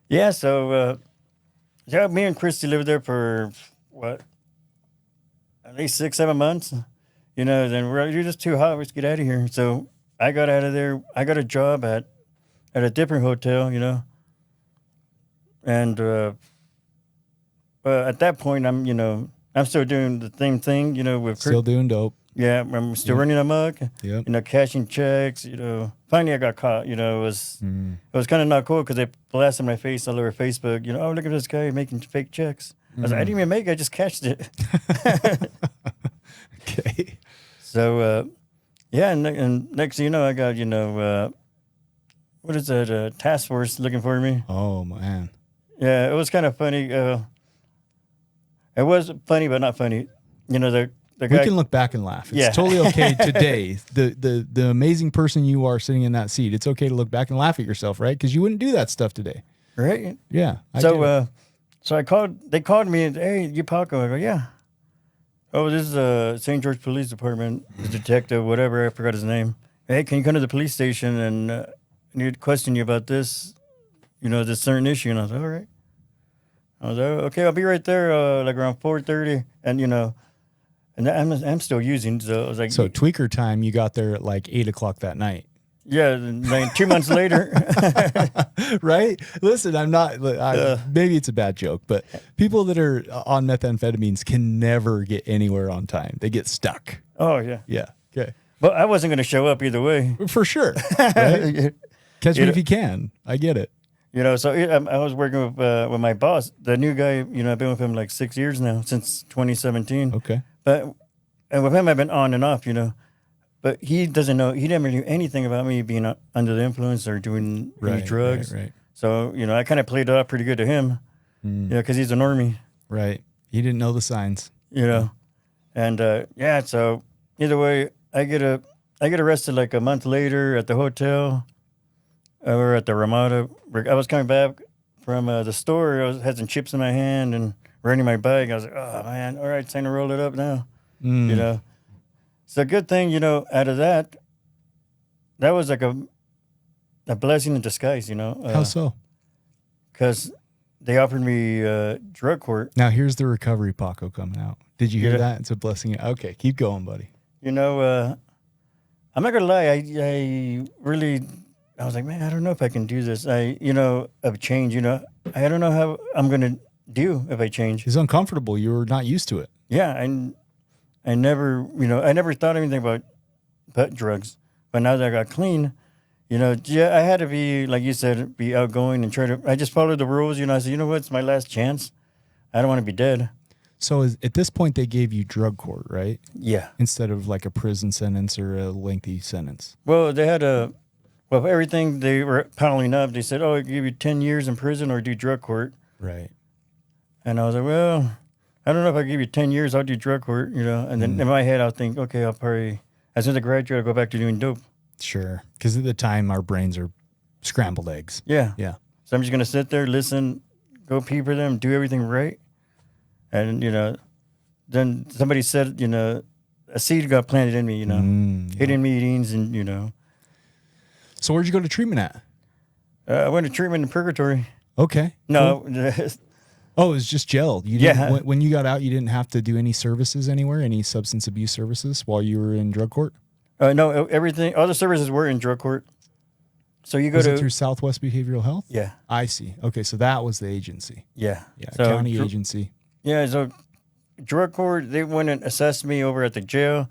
Yeah, so me and Christy lived there for what, at least 6-7 months. You know, then you're just too hot. Let's get out of here. So I got out of there. I got a job at a different hotel. You know, and at that point, I'm still doing the same thing. You know, with Still doing dope. yeah, I'm still running amok. Yep. You know, cashing checks. You know, finally I got caught. You know, it was kind of not cool because they blasted my face all over Facebook. You know, oh, look at this guy making fake checks. I was like, I didn't even make it. I just cashed it. Okay. So, yeah, and next thing you know, I got, what is that, task force looking for me. Oh man. Yeah, it was kind of funny. It was funny, but not funny. You know, the We guy. can look back and laugh. It's Yeah. totally okay today. The amazing person you are sitting in that seat. It's okay to look back and laugh at yourself, right? Because you wouldn't do that stuff today. Right? Yeah. I get it. So they called me and, hey, you Paco? I go, yeah. Oh, this is St. George Police Department, the detective, whatever, I forgot his name. hey, can you come to the police station and I need to question you about this, this certain issue? And I was like, all right. I was like, okay, I'll be right there, like around 4:30, and and I'm still using. So I was like, So tweaker time, you got there at like 8:00 that night. yeah, and like 2 months later, Right? Listen, maybe it's a bad joke, but people that are on methamphetamines can never get anywhere on time. They get stuck. oh yeah, Yeah. Okay. but I wasn't going to show up either way. For sure. Right? Catch me if you can. I get it. So I was working with my boss, the new guy. I've been with him like 6 years now, since 2017. Okay. And with him, I've been on and off. But he doesn't know. He never knew anything about me being under the influence or doing any drugs. Right. So I kind of played it off pretty good to him. Because he's a normie. Right. He didn't know the signs. And so either way, I get arrested like a month later at the hotel. We were at the Ramada. I was coming back from the store. I had some chips in my hand and riding my bike. I was like, oh man, all right, it's time to roll it up now. It's a good thing, out of that was like a blessing in disguise, How so? Because they offered me drug court. Now here's the recovery Paco coming out. Did you hear that? It's a blessing. Okay, keep going, buddy. I'm not gonna lie. I was like, man, I don't know if I can do this. Of change. I don't know how I'm gonna do if I change. It's uncomfortable. You're not used to it. Yeah, and I never thought anything about drugs. But now that I got clean, I had to be, like you said, be outgoing and I just followed the rules. I said, you know what, it's my last chance. I don't want to be dead. So at this point, they gave you drug court, right? Yeah. Instead of like a prison sentence or a lengthy sentence. Well, they had for everything they were piling up, they said, oh, I give you 10 years in prison or do drug court. Right. And I was like, well, I don't know if I give you 10 years, I'll do drug court, And then in my head, I'll think, okay, I'll probably, as soon as I graduate, I'll go back to doing dope. Sure. Because at the time, our brains are scrambled eggs. Yeah. Yeah. So I'm just going to sit there, listen, go pee for them, do everything right. And, then somebody said, a seed got planted in me, hidden meetings and, So where'd you go to treatment at? I went to treatment in Purgatory. Okay. No. Cool. Oh, it was just gel. You didn't, when you got out, you didn't have to do any services anywhere, any substance abuse services while you were in drug court? No, everything, all the services were in drug court. So you go Was it through Southwest Behavioral Health? Yeah. I see. Okay, so that was the agency. Yeah. Yeah, So county agency. Yeah, so drug court, they went and assessed me over at the jail.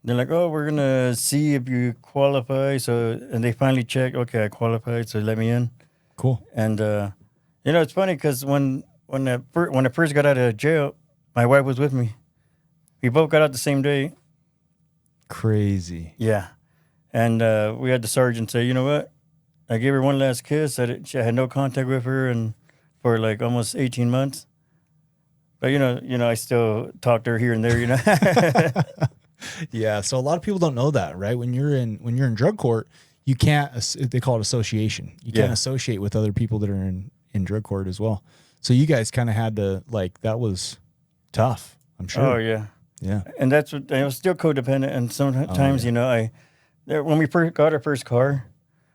They're like, oh, we're going to see if you qualify. And they finally checked, okay, I qualified, so let me in. Cool. And, it's funny because when I first got out of jail, my wife was with me. We both got out the same day. Crazy. Yeah. And we had the sergeant say, you know what? I gave her one last kiss. I had no contact with her and for like almost 18 months. But, I still talk to her here and there, Yeah, so a lot of people don't know that, right? When you're in drug court, you can't, they call it association. You can't associate with other people that are in drug court as well. So you guys kind of had to, that was tough, I'm sure. Oh, yeah. Yeah. And that's what, I was still codependent. And sometimes, when we first got our first car,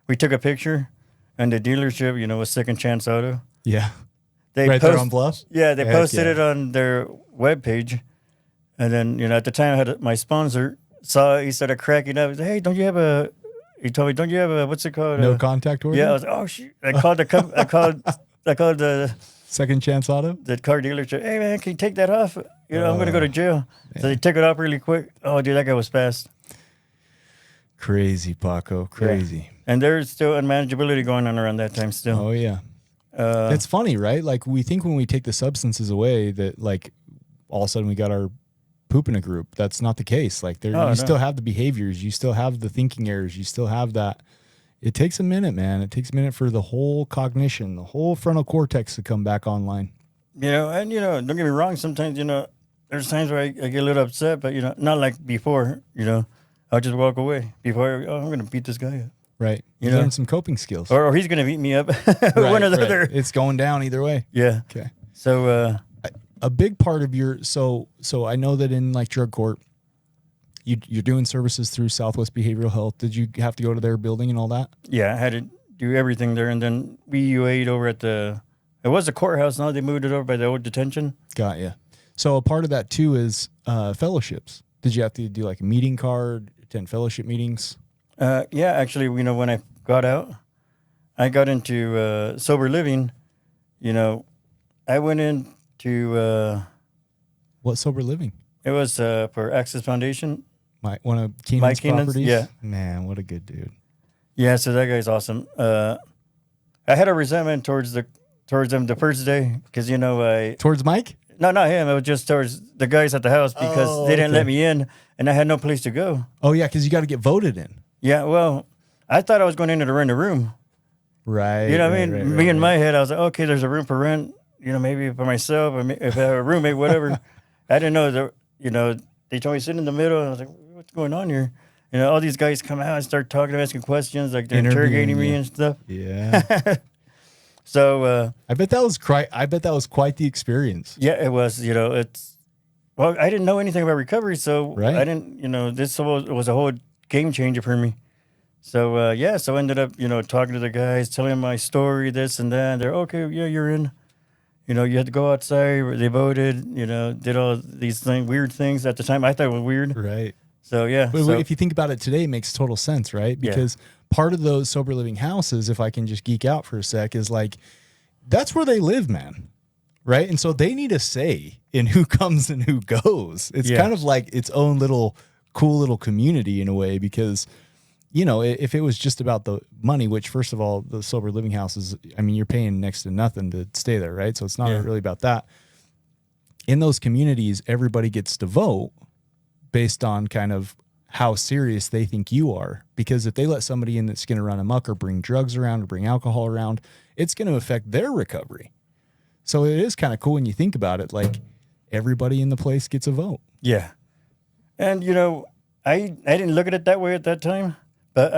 we took a picture and the dealership, was Second Chance Auto. Yeah. They right there on Bluff? Yeah, they posted it on their webpage. And then, at the time I had my sponsor saw it, he started cracking up. He said, hey, he told me, don't you have a, what's it called? No contact order? Yeah, I was like, oh, shoot. I called the Second Chance Auto? The car dealership. Hey, man, can you take that off? I'm going to go to jail. Yeah. So they took it off really quick. Oh, dude, that guy was fast. Crazy, Paco. Crazy. Yeah. And there's still unmanageability going on around that time still. Oh, yeah. It's funny, right? Like, we think when we take the substances away that, all of a sudden we got our poop in a group. That's not the case. Still have the behaviors. You still have the thinking errors. You still have that. It takes a minute, man. It takes a minute for the whole cognition, the whole frontal cortex to come back online. And, don't get me wrong. Sometimes, there's times where I get a little upset, but, not like before, I'll just walk away before, I'm going to beat this guy up. Right. You learn some coping skills. Or he's going to beat me up. One or the other. It's going down either way. Yeah. Okay. So, a big part of your, so I know that in drug court, You're doing services through Southwest Behavioral Health. Did you have to go to their building and all that? Yeah, I had to do everything there, and then we UA'd over at it was a courthouse. Now they moved it over by the old detention. Got you. So a part of that too is fellowships. Did you have to do like a meeting card, attend fellowship meetings? Yeah, actually, when I got out, I got into sober living. I went into What sober living? it was for Access Foundation. One of Keenan's Mike Keenan's, properties? yeah. Man, what a good dude. Yeah, so that guy's awesome. I had a resentment towards them the first day because I Towards Mike? no, not him. It was just towards the guys at the house because Oh, they didn't okay. let me in, and I had no place to go. Oh, yeah, because you got to get voted in. Yeah, well, I thought I was going in to rent a room. Right. You know what I right, mean? right, Me right, in right. my head, I was like, okay, there's a room for rent. Maybe for myself, or if I have a roommate, whatever. I didn't know that. They told me sit in the middle, and I was like, what's going on here? All these guys come out and start talking, asking questions, like they're Interviewing interrogating me you. and stuff. Yeah. So I bet that was quite the experience. yeah, it was. Well, I didn't know anything about recovery, so Right. I didn't. This was a whole game changer for me. So so I ended up talking to the guys, telling them my story, this and that. And they're okay. Yeah, you're in. You had to go outside. They voted. Did all these weird things at the time. I thought it was weird. Right. So yeah. But so, if you think about it today, it makes total sense, right? Yeah. Because part of those sober living houses, if I can just geek out for a sec, is like that's where they live, man. Right. And so they need a say in who comes and who goes. It's Yeah. kind of like its own cool little community in a way, because if it was just about the money, which first of all, the sober living houses, I mean, you're paying next to nothing to stay there, right? So it's not Yeah. really about that. In those communities, everybody gets to vote based on kind of how serious they think you are. Because if they let somebody in that's going to run amok or bring drugs around or bring alcohol around, it's going to affect their recovery. So it is kind of cool when you think about it, like everybody in the place gets a vote. yeah. And I didn't look at it that way at that time, but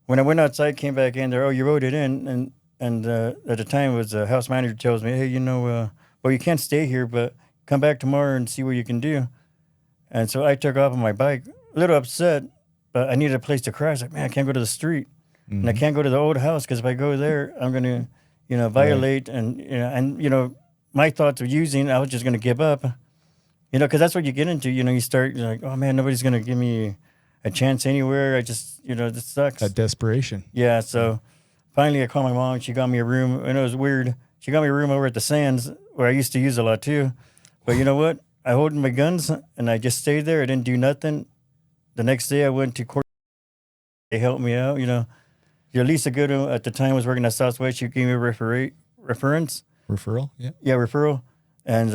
when I went outside, came back in there. Oh, you voted in, and at the time it was the house manager tells me, hey, well, you can't stay here, but come back tomorrow and see what you can do. And so I took off on my bike, a little upset, but I needed a place to crash. Like, man, I can't go to the street, and I can't go to the old house because if I go there, I'm gonna, violate. And my thoughts of using, I was just gonna give up, because that's what you get into. You start you're like, oh man, nobody's gonna give me a chance anywhere. I just, this sucks. That desperation. Yeah, so finally I called my mom. She got me a room, and it was weird. She got me a room over at the Sands, where I used to use a lot too. But you know what? I hold my guns, and I just stayed there. I didn't do nothing. The next day I went to court. They helped me out, Your Lisa Goodwin at the time was working at Southwest. She gave me a reference. Referral? Yeah. Yeah, referral. And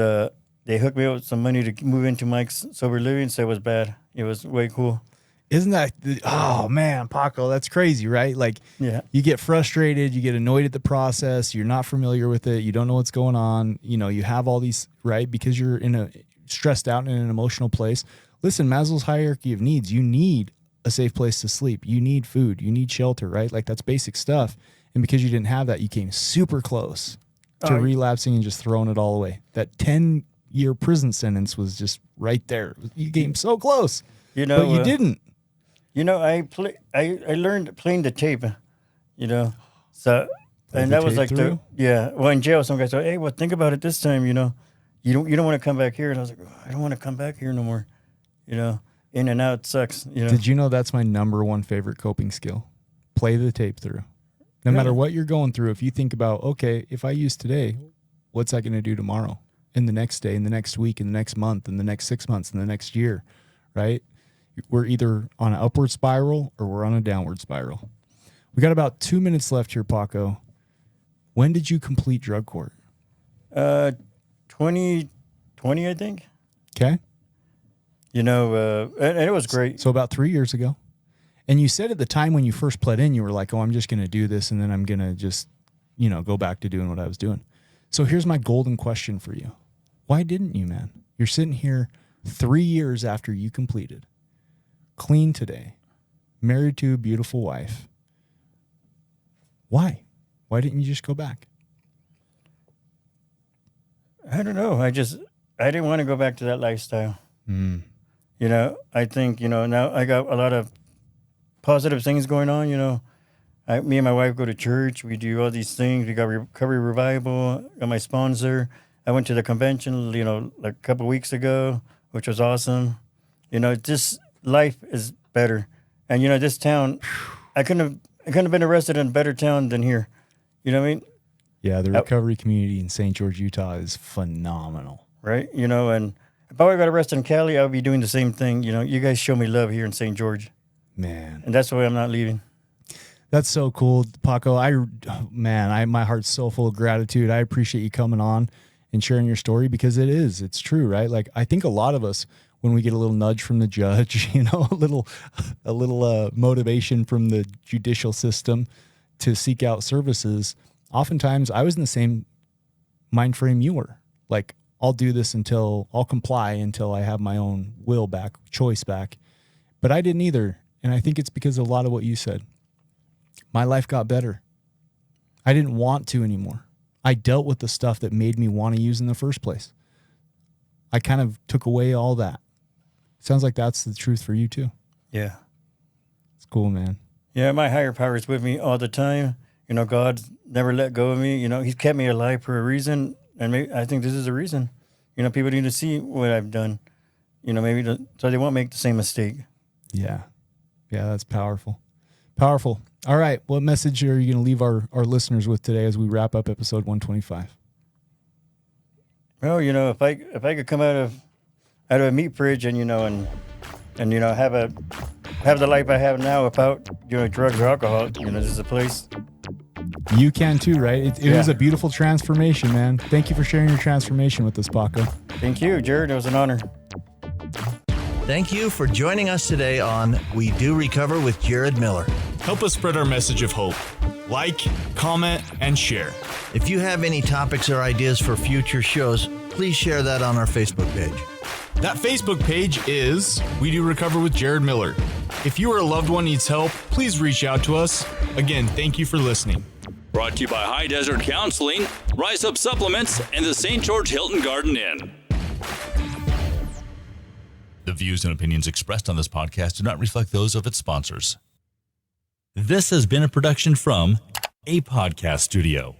they hooked me up with some money to move into Mike's sober living, so it was bad. It was way cool. Isn't that, oh man, Paco, that's crazy, right? Like, Yeah. you get frustrated, you get annoyed at the process, you're not familiar with it, you don't know what's going on, you have all these, right? Because you're stressed out in an emotional place. Listen, Maslow's hierarchy of needs, you need a safe place to sleep, you need food, you need shelter, right? Like, that's basic stuff. And because you didn't have that, you came super close to relapsing and just throwing it all away. That 10-year prison sentence was just right there. You came so close, but you didn't. I learned playing the tape, So, and the that was tape like through? well, in jail, some guy said, hey, well, think about it this time, you don't want to come back here. And I was like, oh, I don't want to come back here no more. In and out sucks, Did you know that's my number one favorite coping skill? Play the tape through. No matter what you're going through, if you think about, okay, if I use today, what's that going to do tomorrow? And the next day, and the next week, and the next month, and the next 6 months, and the next year, right? We're either on an upward spiral or we're on a downward spiral. We got about 2 minutes left here, Paco. When did you complete drug court? 2020, I think. Okay. And it was great. So about 3 years ago. And you said at the time when you first pled in, you were like, oh, I'm just going to do this, and then I'm going to just, go back to doing what I was doing. So here's my golden question for you. Why didn't you, man? You're sitting here 3 years after you completed. Clean today, married to a beautiful wife. Why? Why didn't you just go back? I don't know. I didn't want to go back to that lifestyle. I think, now I got a lot of positive things going on, me and my wife go to church. We do all these things. We got Recovery Revival, got my sponsor. I went to the convention, like a couple of weeks ago, which was awesome. Just life is better. And, this town, I couldn't have been arrested in a better town than here. You know what I mean? Yeah, the recovery community in St. George, Utah is phenomenal. Right? And if I would have got arrested in Cali, I would be doing the same thing. You guys show me love here in St. George. Man. And that's why I'm not leaving. That's so cool, Paco. My heart's so full of gratitude. I appreciate you coming on and sharing your story because it's true, right? Like, I think a lot of us, when we get a little nudge from the judge, a little motivation from the judicial system to seek out services, oftentimes I was in the same mind frame you were. Like, I'll do this I'll comply until I have my own will back, choice back. But I didn't either. And I think it's because of a lot of what you said. My life got better. I didn't want to anymore. I dealt with the stuff that made me want to use in the first place. I kind of took away all that. Sounds like that's the truth for you too. Yeah. It's cool, man. Yeah, my higher power is with me all the time. God's never let go of me. He's kept me alive for a reason. And maybe, I think this is the reason. People need to see what I've done, so they won't make the same mistake. Yeah. Yeah, that's powerful. Powerful. All right. What message are you going to leave our listeners with today as we wrap up episode 125? Well, if I could come out of a meat fridge and have the life I have now without drugs or alcohol, this is a place. You can too, right? It was a beautiful transformation, man. Thank you for sharing your transformation with us, Paco. Thank you, Jared. It was an honor. Thank you for joining us today on We Do Recover with Jared Miller. Help us spread our message of hope. Like, comment, and share. If you have any topics or ideas for future shows, please share that on our Facebook page. That Facebook page is We Do Recover with Jared Miller. If you or a loved one needs help, please reach out to us. Again, thank you for listening. Brought to you by High Desert Counseling, Rise Up Supplements, and the St. George Hilton Garden Inn. The views and opinions expressed on this podcast do not reflect those of its sponsors. This has been a production from A Podcast Studio.